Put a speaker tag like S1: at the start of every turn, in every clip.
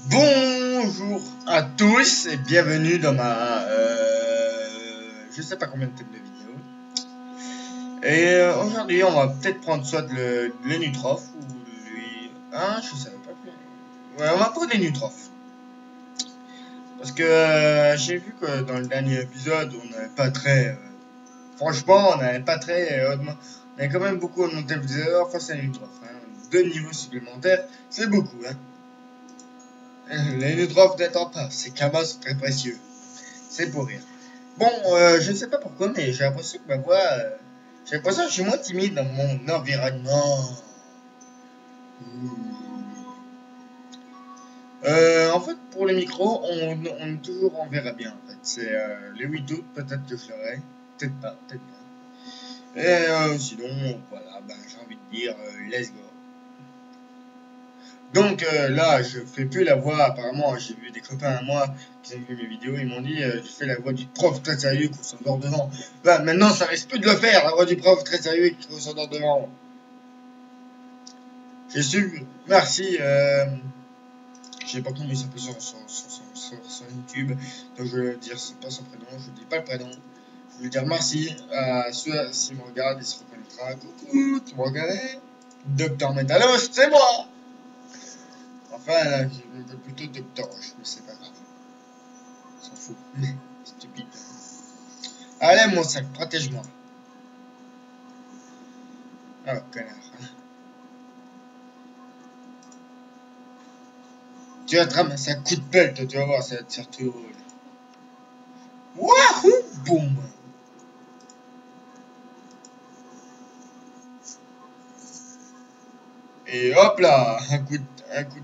S1: Bonjour à tous et bienvenue dans ma je sais pas combien de thèmes de vidéo. Et aujourd'hui on va peut-être prendre soit le Nutrof ou lui. Ah, je savais pas que. Ouais, on va prendre les Nutrof. Parce que j'ai vu que dans le dernier épisode on n'avait pas très. Franchement, on n'avait pas très. On avait quand même beaucoup augmenté le viseur face à Nutrof. Hein. 2 niveaux supplémentaires, c'est beaucoup. Hein. Les Nutrof n'attendent pas, ces cabas sont très précieux. C'est pour rire. Bon, je ne sais pas pourquoi, mais j'ai l'impression que ma voix. J'ai l'impression que je suis moins timide dans mon environnement. En fait, pour les micros, on est toujours on verra bien. En fait, c'est le 8 août, peut-être que je ferai. Peut-être pas, peut-être pas. Et sinon, voilà, ben, j'ai envie de dire, let's go. Donc là, je fais plus la voix. Apparemment, j'ai vu des copains à moi qui ont vu mes vidéos. Ils m'ont dit, je fais la voix du prof très sérieux qu'on s'endort devant. Bah maintenant, ça risque plus de le faire, la voix du prof très sérieux qu'on s'endort devant. J'ai su, merci. Je sais pas comment il s'appelle sur YouTube. Donc je vais dire pas son prénom. Je dis pas le prénom. Je vais dire merci à ceux qui me regardent. Il se reconnaîtra. Coucou, tu me regardais? Docteur Metalos, c'est moi. Enfin, là, je me veux plutôt Docteur Roche, mais c'est pas grave. On s'en fout. Stupide. Allez, mon sac, protège-moi. Ah, connard. Tu vas te ramasser un coup de pelle, toi, tu vas voir, ça va te faire tout. Wouahou! Boum! Et hop là! Un coup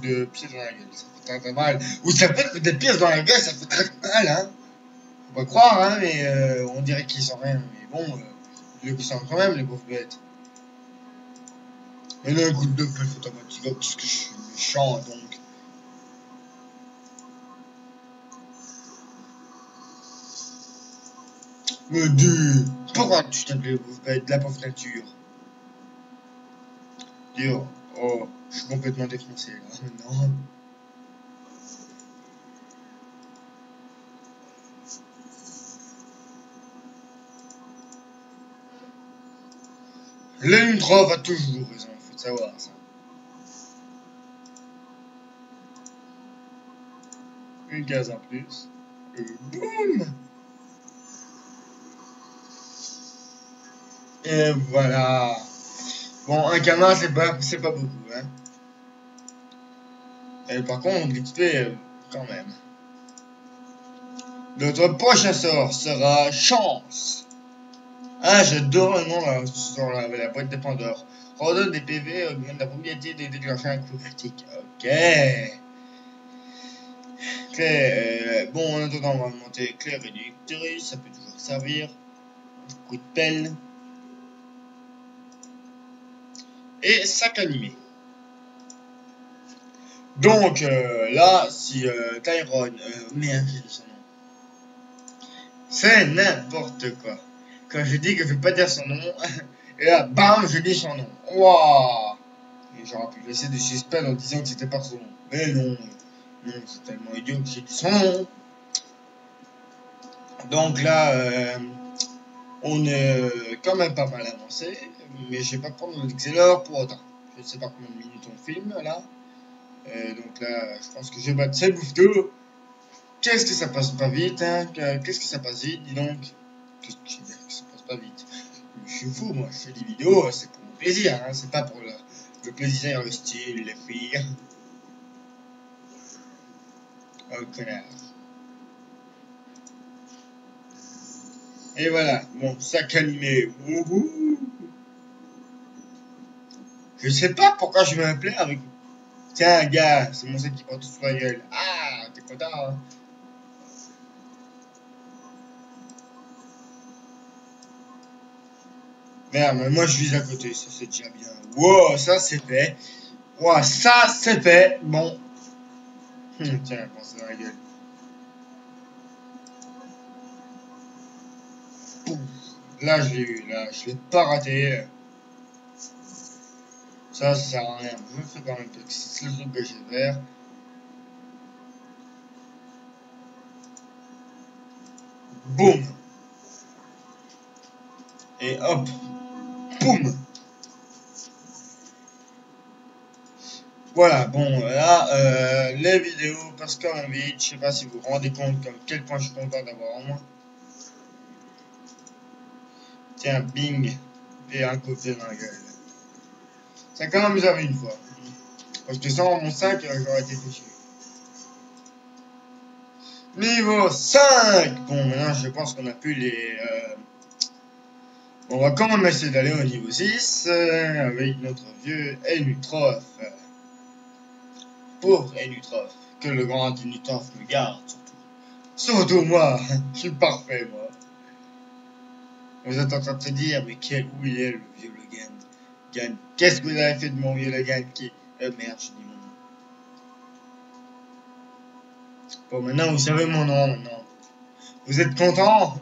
S1: de pied dans la gueule. Ça fait très mal. Ou ça fait que des pièces dans la gueule, ça fait très mal, hein. On va croire, hein, mais on dirait qu'ils sont rien. Mais bon, ils le sentent quand même, les pauvres bêtes. Et là, un coup de pelle automatique, parce que je suis méchant, donc. Me dis, pourquoi tu t'appelles de la pauvre nature? Dire, oh, je suis complètement défoncé là, maintenant. L'Ultra a toujours raison, faut le savoir ça. Une case en plus. Boum! Et voilà. Bon, un camin, c'est pas beaucoup, hein. Et par contre, l'XP, quand même. Notre prochain sort sera Chance. Ah, j'adore le nom là, sur la boîte de Pandore. Redonne des PV, augmente la probabilité de déclencher un coup critique. Ok. Bon, en attendant, on va monter clair réductrice, ça peut toujours servir. Un coup de pelle. Et sac animé. Donc là, si Tyrone, merde, j'ai dit son nom. C'est n'importe quoi. Quand je dis que je vais pas dire son nom, et là, bam, je dis son nom. Waouh! Et j'aurais pu laisser des suspects en disant que c'était pas son nom. Mais non, non, c'est tellement idiot que j'ai dit son nom. Donc là, on est quand même pas mal avancé, mais je vais pas prendre l'Excelor pour autant. Je ne sais pas combien de minutes on filme là. Donc là, je pense que je vais battre cette bouffe d'eau. Qu'est-ce que ça passe pas vite, hein? Qu'est-ce que ça passe vite, dis donc? Qu'est-ce que je veux dire que ça passe pas vite? Je suis fou, moi, je fais des vidéos, c'est pour mon plaisir, hein? C'est pas pour le plaisir, le style, les filles. Oh, connard. Et voilà, mon sac animé. Wouhou! Je sais pas pourquoi je m'appelais avec. Tiens, gars, c'est mon sac qui porte sur la gueule. Ah, t'es content, hein? Merde, mais moi je vis à côté, ça c'est déjà bien. Wow, ça c'est fait. Wow, ça c'est fait. Bon. Tiens, pense dans la gueule. Pouf. Là je l'ai eu, là, je l'ai pas raté. Ça sert à rien. Je me fais quand même que c'est le truc que j'ai fait. Boum. Et hop. Boum. Voilà, bon, là, les vidéos passent quand même vite. Je sais pas si vous vous rendez compte comme quel point je suis content d'avoir en moi. Tiens, bing. Et un côté dans la gueule. Ça a quand même amusé une fois. Parce que sans mon 5, j'aurais été fichu. Niveau 5. Bon, maintenant, je pense qu'on a pu les... On va quand même essayer d'aller au niveau 6 avec notre vieux Enutrof. Pauvre Enutrof. Que le grand Enutrof me garde, surtout. Surtout moi. Je suis parfait, moi. Vous êtes en train de te dire, mais où il est, le vieux Logan? Qu'est-ce que vous avez fait de mon vieux Logan qui... merde, je dis mon nom. Bon, maintenant, vous savez mon nom, maintenant. Vous êtes content?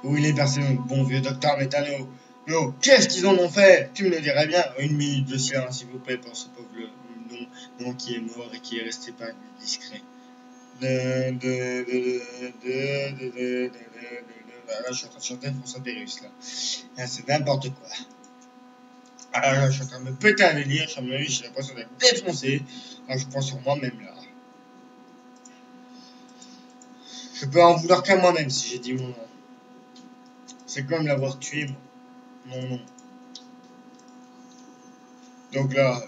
S1: Où il est passé notre bon vieux docteur Méthano? Non, qu'est-ce qu'ils en ont fait? Tu me le dirais bien. Une minute de silence, s'il vous plaît, pour ce pauvre nom qui est mort et qui est resté pas discret. Là, je suis en train de chanter François Pérus, là. Là, c'est n'importe quoi. Ah, là, je suis en train de me péter un délire. À mon avis, j'ai l'impression d'être défoncé. Là, je prends sur moi-même, là. Je peux en vouloir qu'à moi-même si j'ai dit mon nom. C'est comme l'avoir tué, mon nom. Donc là,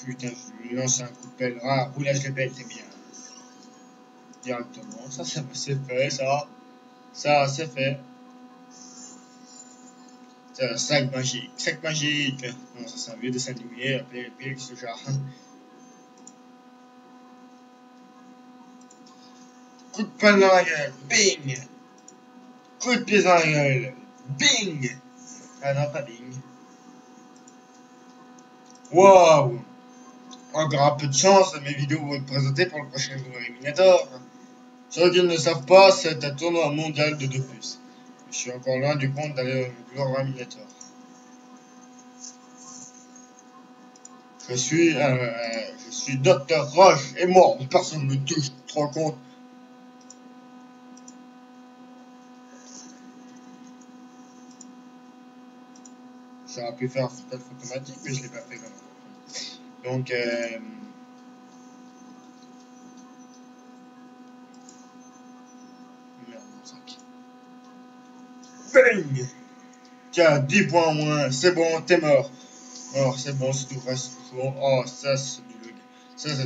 S1: putain, je lui lance un coup de pelle. Ah, roulage de pelle, c'est bien. Directement. Ça, c'est fait, ça. Ça, c'est fait. C'est un sac magique. Sac magique. Non, ça, c'est un vieux dessin animé. Appelé ce genre. Coup de pelle dans la gueule. Bing. Coup de pied dans la gueule. Bing. Ah non, pas bing. Waouh. Encore un peu de chance, mes vidéos vont être présentées pour le prochain Eliminator. Ceux qui ne le savent pas, c'est un tournoi mondial de 2+. Je suis encore loin du compte d'aller au Glory Eliminator. Je suis Dr Roche et moi, personne ne me touche, tu te rends compte? J'aurais pu faire un stealth automatique, mais je l'ai pas fait comme ça. Donc, merde, mon sac. Bang! Tiens, 10 points en moins, c'est bon, t'es mort. Oh, c'est bon, c'est tout reste bon. Oh, ça, c'est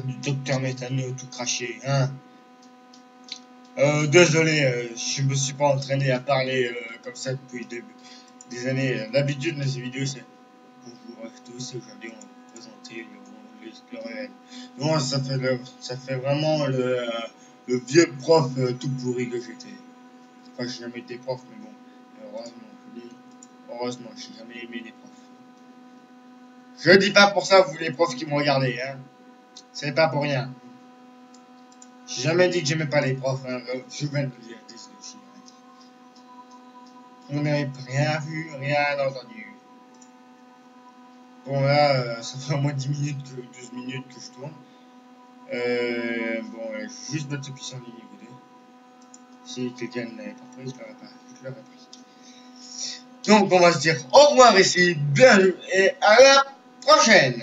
S1: du docteur Méthano tout craché, hein. Désolé, je me suis pas entraîné à parler comme ça depuis des années. L'habitude de ces vidéos, c'est bonjour à tous. Aujourd'hui, on va vous présenter le réel. Moi, ça fait vraiment le vieux prof tout pourri que j'étais. Enfin, j'ai jamais été prof, mais bon, heureusement, j'ai jamais aimé les profs. Je dis pas pour ça, vous les profs qui me regardez, hein. C'est pas pour rien. J'ai jamais dit que j'aimais pas les profs, hein. Je viens de le dire, désolé. Vous n'avez rien vu, rien entendu. Bon là, ça fait au moins 10 minutes, 12 minutes que je tourne. Bon, je vais juste mettre ce puissant du niveau 2. Si quelqu'un ne l'avait pas pris, je l'aurais pris. Donc on va se dire au revoir ici, bienvenue et à la prochaine.